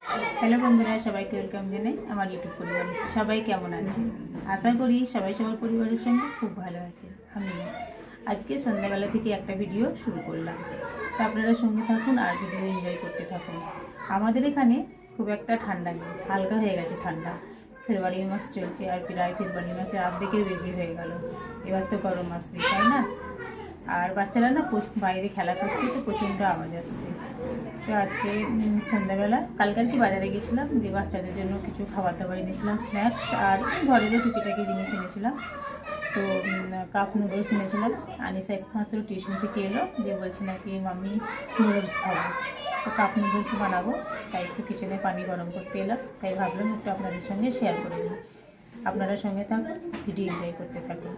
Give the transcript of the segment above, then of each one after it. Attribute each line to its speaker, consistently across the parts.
Speaker 1: Hello বন্ধুরা, সবাইকে welcome জানাই আমার ইউটিউব পরিবারে। সবাই কেমন আছে? আশা করি সবাই সবার পরিবারের সঙ্গে খুব ভালো আছে। আমিও আজকে সন্ধ্যাবেলা থেকে একটা ভিডিও শুরু করলাম, তো আপনারা সঙ্গে থাকুন আর ভিডিও এনজয় করতে থাকুন। আমাদের এখানে খুব একটা ঠান্ডা নেই, হালকা হয়ে গেছে ঠান্ডা। ফেব্রুয়ারি মাস চলছে আর প্রায় ফেব্রুয়ারি মাসে অর্ধেকের বেশি হয়ে গেল। এবার তো গরম আসবে, তাই না? আর বাচ্চারা না বাইরে খেলা করছে, তো প্রচণ্ড আওয়াজ আসছে। তো আজকে সন্ধ্যাবেলা কালকে বাজারে গেছিলাম, দিয়ে বাচ্চাদের জন্য কিছু খাবার দাবার এনেছিলাম, স্ন্যাক্স আর ঘরেরও টুকিটাকি জিনিস এনেছিলাম। তো কাপ নুডলস এনেছিলাম। আনিসা একমাত্র টিউশন থেকে এলো, দিয়ে বলছে নাকি মাম্মি নুডলস খাবো। তো কাপ নুডলস বানাবো, তাই একটু কিচেনে পানি গরম করতে এলাম। তাই ভাবলাম একটু আপনাদের সঙ্গে শেয়ার করে নিই। আপনারা সঙ্গে থাকুন, ভিডিও এনজয় করতে থাকুন।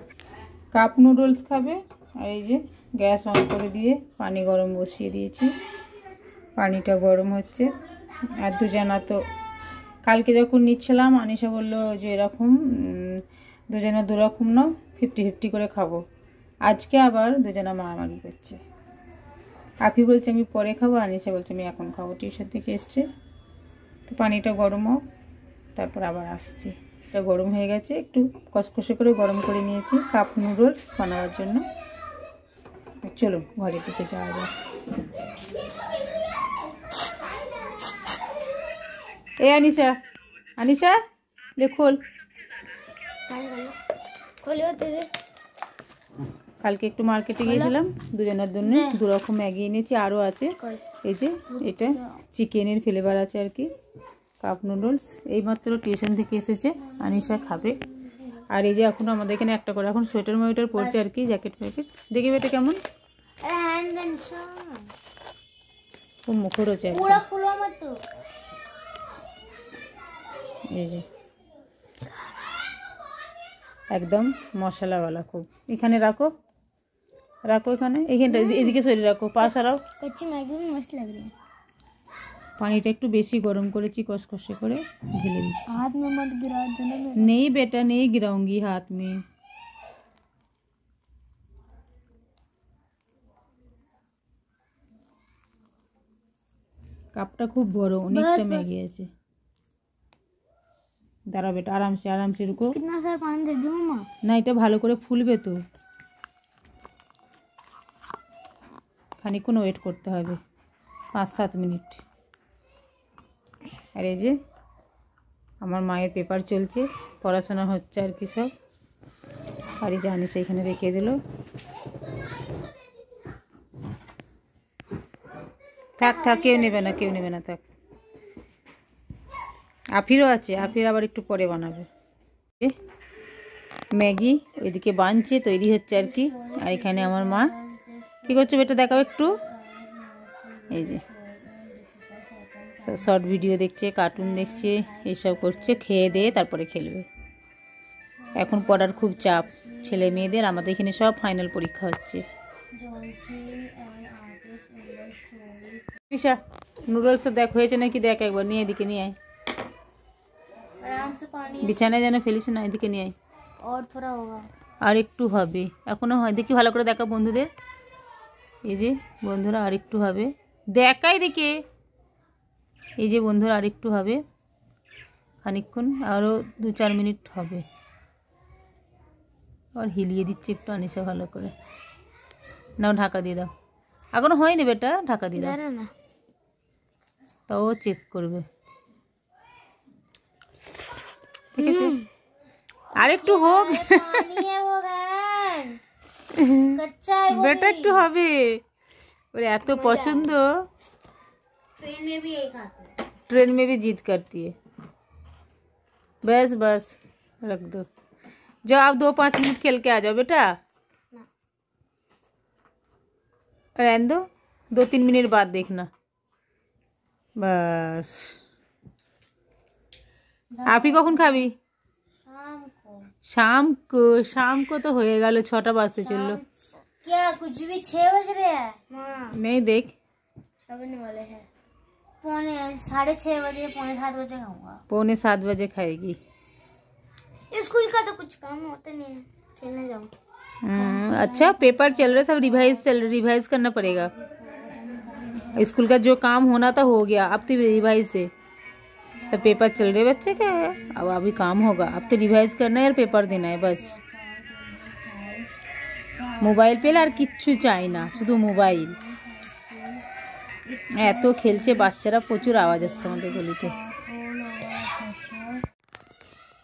Speaker 1: কাপ নুডলস খাবে, আর এই যে গ্যাস অন করে দিয়ে পানি গরম বসিয়ে দিয়েছি। পানিটা গরম হচ্ছে। আর দুজনা তো কালকে যখন নিচ্ছিলাম আনিসা বললো যে এরকম দুজনা দুরকম না, 50-50 করে খাবো। আজকে আবার দুজনা মারামারি করছে। আফি বলছে আমি পরে খাবো, আনিসা বলছে আমি এখন খাবো, টিউশন থেকে এসছে। তো পানিটা গরম হোক, তারপর আবার আসছি। এটা গরম হয়ে গেছে, একটু কষকষে করে গরম করে নিয়েছি কাপ নুডলস বানাবার জন্য। চলো ঘরের দিকে যাওয়া যাক। এ আনিসা, আনিসা লে খোল। কালকে একটু মার্কেটে গিয়েছিলাম, দুজনের জন্য দুরকম ম্যাগি এনেছি, আরও আছে। এই যে এটা চিকেনের ফ্লেভার আছে আর কি, কাপ নুডলস। এইমাত্র টিউশন থেকে এসেছে, আনিসা খাবে। আর এই যে এখন আমাদের এখানে একটা করে এখন সোয়েটার মোয়েটার পরছে আর কি, জ্যাকেট ফ্যাকেট। দেখি বেটা কেমন খুব মুখর হচ্ছে এই যে একদম মশলাওয়ালা। খুব এখানে রাখো রাখো, এখানে এইখানটা এদিকে সরিয়ে রাখো, পা সরাও। পানিটা একটু বেশি গরম করেছি, কষকষে করে ঢেলে দিচ্ছি। নেই বেটা নেই, गिराऊंगी हाथ में। কাপটা খুব বড়, অনেকটা ম্যাগি আছে। দাঁড়াও বেটা, আরামসে আরামসে রুকো। कितना सारा पानी दे दूं मामा? না, এটা ভালো করে ফুলবে তো, খানিকক্ষণ ওয়েট করতে হবে, 5-7 মিনিট। আর এই যে আমার মায়ের পেপার চলছে, পড়াশোনা হচ্ছে আর কি সব। আর এই জানিস এখানে রেখে দিল। থাক থাক, কেউ নেবে না, কেউ নেবে না, থাক। আফিরও আছে, আফির আবার একটু পরে বানাবে। ম্যাগি ওইদিকে বানছে, তৈরি হচ্ছে আর কি। আর এখানে আমার মা কী করছে বেটা দেখাও একটু। এই যে সব শর্ট ভিডিও দেখছে, কার্টুন দেখছে, এইসব করছে। খেয়ে দিয়ে তারপরে খেলবে। এখন পড়ার খুব চাপ ছেলে মেয়েদের। আমাদের এখানে সব ফাইনাল পরীক্ষা হচ্ছে। নিশা নুডলস দেখ হয়েছে নাকি দেখ একবার, নিয়ে এদিকে নিয়ে আয়। বিছানায় যেন ফেলিস না, এদিকে নিয়ে আয়। আর একটু হবে, এখনো হয়, দেখি ভালো করে দেখা বন্ধুদের। এই যে বন্ধুরা আর একটু হবে, দেখাই দিকে। এই যে বন্ধুরা আর একটু হবে, খানিকক্ষণ আরও 2-4 মিনিট হবে। আর হিলিয়ে দিচ্ছে একটু আনিসা ভালো করে। নাও ঢাকা দিয়ে দাও। এখনো হয়নি বেটা, ঢাকা দিয়ে দাও, তাও চেক করবে। ঠিক আছে, আর একটু হোক বেটা, একটু হবে। ওর এত পছন্দ, ट्रेन में भी जिद करती है। बस बस रख दो, जाओ आप 2-5 मिनट खेल के आ जाओ बेटा। रहने दो, 2-3 मिनट बाद देखना बस। आप ही कौन खाबी? शाम को शाम को तो हो गया 6टा बजते चलो। क्या कुछ भी 6 बज रहे हैं? नहीं देख सबने वाले हैं। 6:30 बजे 6:45 बजे खाऊंगा। 6:45 बजे खाएगी। स्कूल का तो कुछ काम होता नहीं है, खेलने जाऊँ। अच्छा पेपर चल रहा है, सब रिवाइज करना पड़ेगा। स्कूल का जो काम होना था हो गया, अब तो रिवाइज से सब पेपर चल रहे बच्चे के। अब अभी काम होगा, अब तो रिवाइज करना है और पेपर देना है बस। মোবাইল পেলে আর কিচ্ছু চাই না, শুধু মোবাইল। এত খেলছে বাচ্চারা, প্রচুর আওয়াজ আসছে আমাদের গলিতে।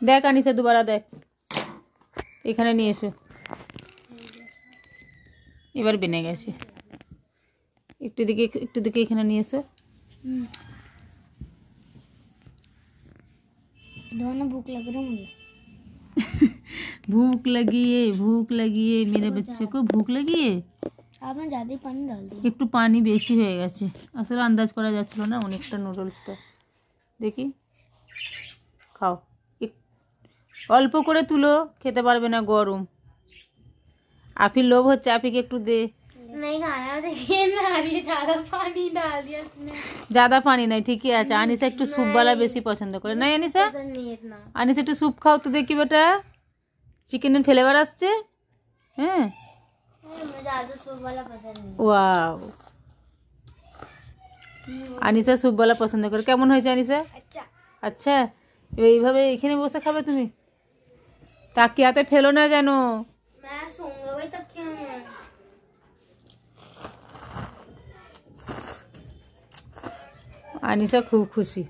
Speaker 1: দেখ আনিসা, দুবারা দেখ, এখানে নিয়ে এসো। এবার বেনে গেছে, একটু দিকে এখানে নিয়ে এসো।
Speaker 2: भूख लग रही है मुझे।
Speaker 1: भूख लगी है मेरे बच्चे को, भूख लगी है।
Speaker 2: आपने ज़्यादा ही पानी डाल दिया।
Speaker 1: একটু পানি বেশি হয়ে গেছে, আসলে আন্দাজ করা যাচ্ছিল না অনেকটা নুডলসটা। দেখি খাও, অল্প করে তুলো, খেতে পারবে না গরম। আফির লোভ হচ্ছে, আফিকে একটু দে।
Speaker 2: नहीं खाना, देखिए ना ये ज़्यादा पानी डाल दिया इसने।
Speaker 1: ज़्यादा पानी नहीं, ঠিকই আছে। আনিসা একটু স্যুপ वाला বেশি পছন্দ করে, না আনিসা?
Speaker 2: पसंद नहीं है इतना।
Speaker 1: আনিসা একটু স্যুপ খাও তো দেখি বেটা, চিকেনের ফ্লেভার আসছে। হ্যাঁ,
Speaker 2: मुझे ज़्यादा सूप वाला पसंद नहीं।
Speaker 1: ওয়াও, আনিসা স্যুপ वाला পছন্দ করে। কেমন হয়েছে আনিসা?
Speaker 2: अच्छा।
Speaker 1: আচ্ছা, এইভাবে এখানে বসে খাবে তুমি? তাকিয়াতে ফেলো না যেন।
Speaker 2: मैं सोऊंगा भाई तब क्या है।
Speaker 1: আনিসা খুব খুশি।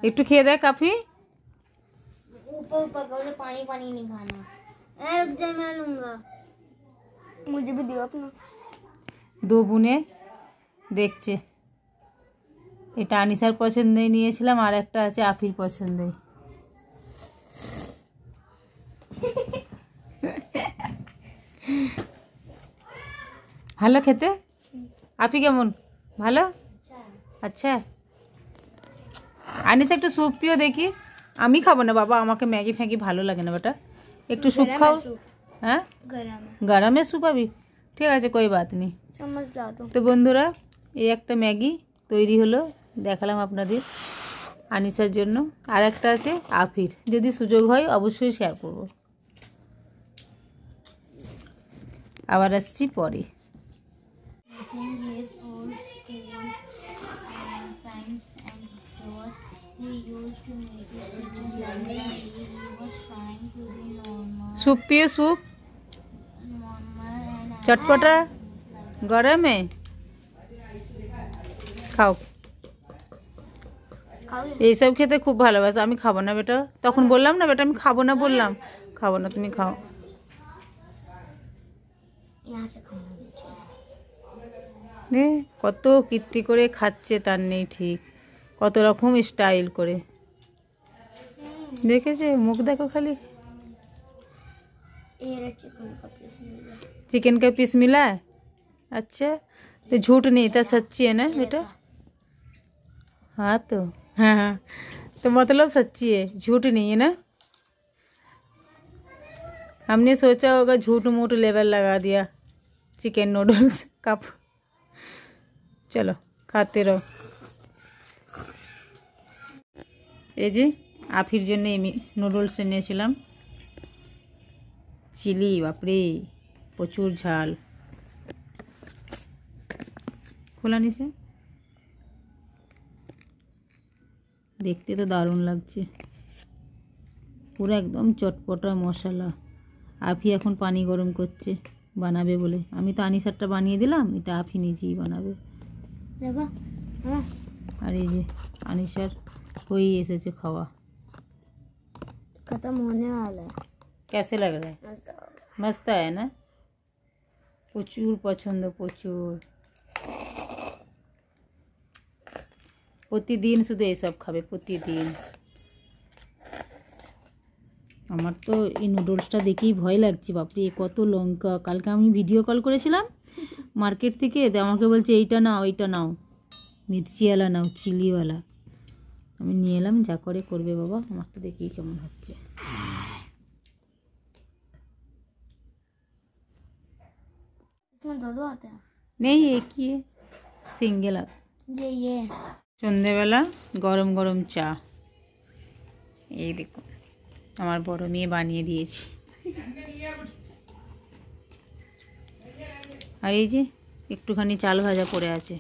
Speaker 1: একটু খেয়ে দেখ কাফি।
Speaker 2: ऊपर ऊपर का मुझे पानी पानी नहीं खाना। रुक जाए, मैं लूंगा। मुझे भी दियो अपना।
Speaker 1: দু বোনে দেখছে, এটা আনিসার পছন্দই নিয়েছিলাম, আর একটা আছে আফির পছন্দই। ভালো খেতে? আফি কেমন? ভালো? আচ্ছা, আনিসা একটু স্যুপ পিও দেখি। আমি খাবো না বাবা, আমাকে ম্যাগি ফ্যাগি ভালো লাগে না বেটা, একটু স্যুপ খাও। হ্যাঁ, গরমে স্যুপ আবি? ঠিক আছে, कोई बात नहीं।
Speaker 2: चम्मच ला दो।
Speaker 1: তো বন্ধুরা, এই একটা ম্যাগি তৈরি হলো, দেখালাম আপনাদের আনিসার জন্য। আর একটা আছে আফির, যদি সুযোগ হয় অবশ্যই শেয়ার করব। আবার আসছি পরে। স্যুপ পিও, স্যুপ চটপটা গরমে খাও। এইসব খেতে খুব ভালোবাসে। আমি খাবো না বেটা, তখন বললাম না বেটা আমি খাবো না, বললাম খাবো না, তুমি খাও। কত কীর্তি করে খাচ্ছে তার নেই ঠিক, কত রকম স্টাইল করে। দেখেছে, মুখ দেখো খালি। चिकन का पीस मिला है? अच्छा, तो झूठ नहीं था, सच्ची है ना बेटा? हाँ तो हाँ, तो मतलब सच्ची है, झूठ नहीं है ना? हमने सोचा होगा झूठ मूठ लेवल लगा दिया चिकन नूडल्स का। चलो खाते रहो। এই যে আফির জন্য নুডলস এনেছিলাম, চিলি, বাপরে প্রচুর ঝাল। খোলা নিছে, দেখতে তো দারুণ লাগছে, পুরো একদম চটপটা মশলা। আফি এখন পানি গরম করছে বানাবে বলে, আমি তো আনিসারটা বানিয়ে দিলাম, এটা আফি নিজেই বানাবে। আর এই যে আনিসার হয়ে এসেছে খাওয়া।
Speaker 2: खत्म होने वाला है।
Speaker 1: कैसे लग रहा है? मस्त है ना? প্রচুর পছন্দ, প্রচুর। প্রতিদিন শুধু এসব খাবে, প্রতিদিন। আমার তো এই নুডলসটা দেখেই ভয় লাগছে, বাপরে কত লঙ্কা। কালকে আমি ভিডিও কল করেছিলাম মার্কেট থেকে, আমাকে বলছে এইটা নাও, এইটা নাও, মির্চিওয়ালা নাও, চিলিওয়ালা। আমি নিয়ে এলাম, যা করে করবে বাবা, আমার তো দেখি কেমন হচ্ছে।
Speaker 2: इसमें दो आते हैं?
Speaker 1: नहीं, एक ही है, सिंगल आता।
Speaker 2: ये
Speaker 1: সন্ধ্যেবেলা গরম গরম চা, এই দেখুন আমার বড় মেয়ে বানিয়ে দিয়েছি। আর এই যে একটুখানি চাল ভাজা পড়ে আছে,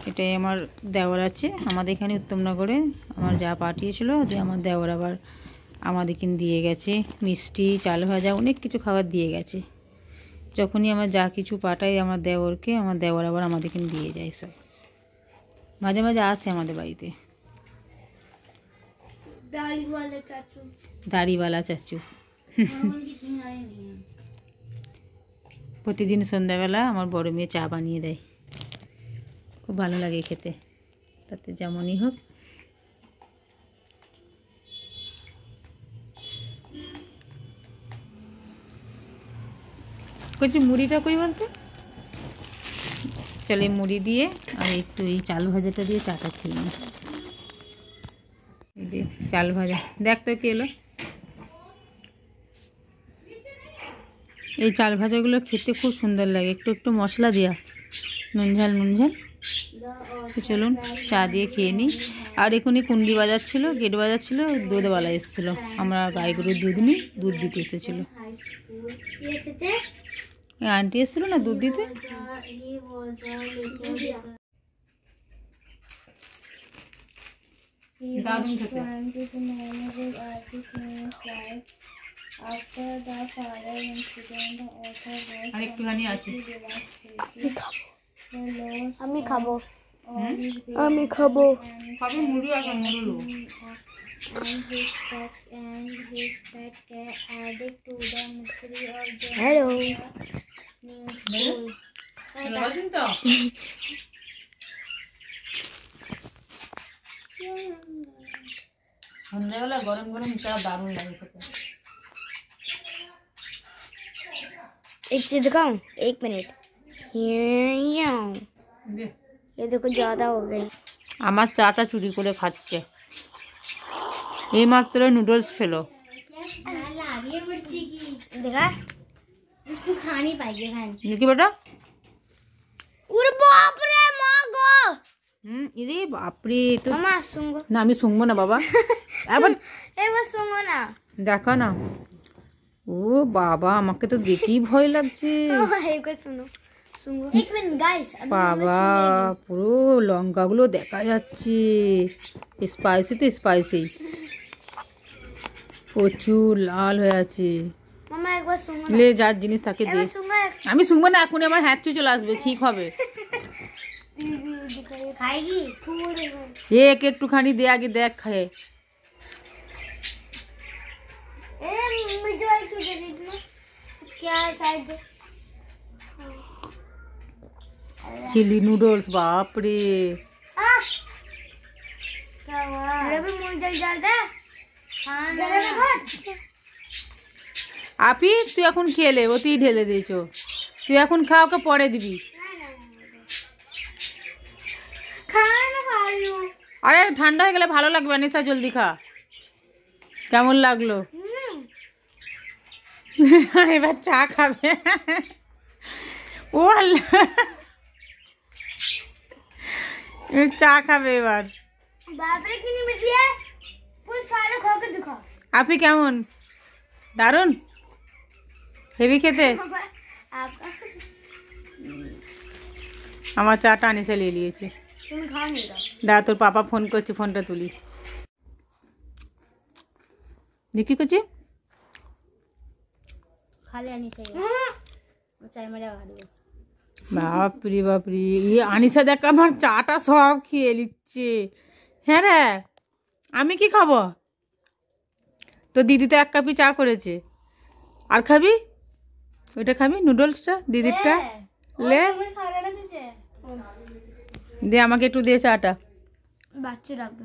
Speaker 1: এটাই আমার দেওর আছে আমাদের এখানে উত্তমনগরে, আমার যা পাঠিয়েছিল, দিয়ে আমার দেওর আবার আমাদের কিনে দিয়ে গেছে মিষ্টি, চাল ভাজা, অনেক কিছু খাবার দিয়ে গেছে। যখনই আমার যা কিছু পাঠাই আমার দেওরকে, আমার দেওর আবার আমাদের কিনে দিয়ে যায় সব। মাঝে মাঝে আসে আমাদের বাড়িতে। দাড়িওয়ালা চাচু। প্রতিদিন সন্ধ্যাবেলা আমার বড় মেয়ে চা বানিয়ে দেয়, খুব ভালো লাগে খেতে। তাতে যেমনই হোক। কইছি মুড়িটা কই বলতে, চলে মুড়ি দিয়ে আর একটু এই চাল ভাজাটা দিয়ে চাটা খেয়ে নিই। এই যে চাল ভাজা, দেখ তো কি এলো। এই চাল ভাজাগুলো খেতে খুব সুন্দর লাগে, একটু একটু মশলা দেওয়া, নুন ঝাল তো চলুন চা দিয়ে খেয়ে নিই। আর এখনই কুন্ডি বাজাচ্ছিল, গেট বাজাচ্ছিল, দুধওয়ালা এসেছিলো, আমরা গাই গরুর দুধ নিই, দুধ দিতে এসেছিলো। আন্টি এসেছিলো না দুধ দিতে। দারুণ খেতে। আর একটুখানি আছে,
Speaker 2: আমি খাবো, আমি খাবো।
Speaker 1: খাবে মুড়ি আছে, মুড়ি।
Speaker 2: হ্যালো,
Speaker 1: সন্ধ্যাবেলা গরম গরম চা দারুণ লাগে খেতে।
Speaker 2: एक चीज दिखाऊं, 1 मिनट। ये देखो ज्यादा हो गई।
Speaker 1: আমার চাটা চুরি করে খাচ্ছে, এইমাত্র নুডলস খেলো।
Speaker 2: देखा तू खा नहीं पाएगी बहन।
Speaker 1: দেখি বেটা।
Speaker 2: ওরে বাপ রে মা গো।
Speaker 1: ইরে বাপরে, তো
Speaker 2: মামা শুনবো
Speaker 1: না, আমি শুনবো না বাবা।
Speaker 2: এবার শুনবো না,
Speaker 1: দেখা না। ও বাবা, আমাকে তো দেখেই ভয় লাগছে।
Speaker 2: একবার শুনো, শুনবো। 1 মিনিট গাইস।
Speaker 1: বাবা, পুরো লঙ্কাগুলো দেখা যাচ্ছে, স্পাইসি তো স্পাইসি, প্রচুর লাল হয়ে আছে।
Speaker 2: মামা একবার শুনবো,
Speaker 1: লে যার জিনিস থাকে দে।
Speaker 2: একবার শুনবো।
Speaker 1: আমি শুনবো না, এখনই আমার হ্যাঁচু চলে আসবে, ঠিক হবে।
Speaker 2: খাইगी थोड़े
Speaker 1: এক একটুখানি দে, আগে দেখ খায়।
Speaker 2: ए मुझे वाली क्यों दे रही थी? क्या शायद
Speaker 1: चिली नूडल्स, बाप रे।
Speaker 2: क्या हुआ? मेरा भी मुंह जल जाता है। खाना बहुत।
Speaker 1: আপি তুই এখন খেলে, ও তুই ঢেলে দিয়েছো, তুই এখন খা, ওকে পরে দিবি।
Speaker 2: खाना खा रही हूँ।
Speaker 1: আরে ঠান্ডা হয়ে গেলে ভালো লাগবে, নিশা জলদি খা। কেমন লাগলো? এবার চা খাবে। ও আল্লাহ, চা খাবে এবার।
Speaker 2: बापरे कितनी मिठी है, कुछ सारे खा के दिखा।
Speaker 1: আপি কেমন? দারুন, হেভি খেতে।
Speaker 2: आपका
Speaker 1: আমার চাটা আনিসা নিয়ে নিয়েছে।
Speaker 2: तुम खा नहीं रहा।
Speaker 1: দাঁড়া, তোর পাপা ফোন করছে, ফোনটা তুলি। দেখি করছি,
Speaker 2: खा लेनी चाहिए। वो चाय में लगा दो।
Speaker 1: বাপরে বাপরে, এই আনিসা দেখ আমার চাটা সব খেয়ে নিচ্ছে। হ্যাঁ রে, আমি কি খাবো? তো দিদি তো 1 কাপই চা করেছে, আর খাবি? ওইটা খাবি নুডলসটা দিদিরটা? লে দে, আমাকে একটু দে চাটা।
Speaker 2: বাচ্চা রাখবে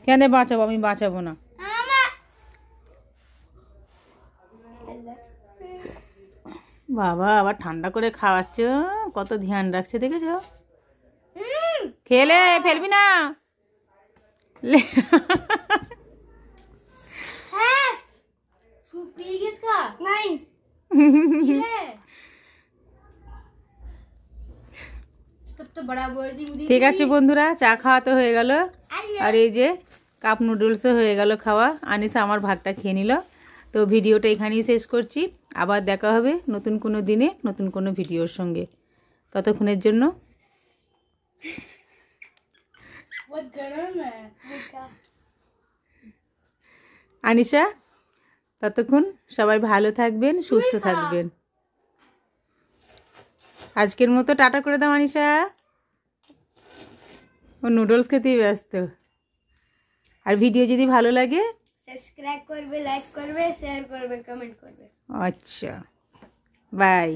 Speaker 1: কেন বাঁচাবো? আমি বাঁচাবো না। বাবা আবার ঠান্ডা করে খাওয়াচ্ছ, কত ধ্যান রাখছে দেখেছো। খেলে ফেলবি না। ঠিক আছে বন্ধুরা, চা খাওয়া তো হয়ে গেল, আর এই যে কাপ নুডলসও হয়ে গেল খাওয়া। আনিসা আমার ভাতটা খেয়ে নিল। তো ভিডিওটা এখানেই শেষ করছি, আবার দেখা হবে নতুন কোনো দিনে নতুন কোনো ভিডিওর সঙ্গে। ততক্ষণের জন্য
Speaker 2: बहुत गर्म है मीठा।
Speaker 1: আনিশা ততক্ষণ সবাই ভালো থাকবেন, সুস্থ থাকবেন। আজকের মতো টাটা করে দাও আনিশা। ও নুডলস খেতেই ব্যস্ত। আর ভিডিও যদি ভালো লাগে
Speaker 2: সাবস্ক্রাইব করবে, লাইক করবে, শেয়ার করবে, কমেন্ট করবে।
Speaker 1: আচ্ছা, বাই।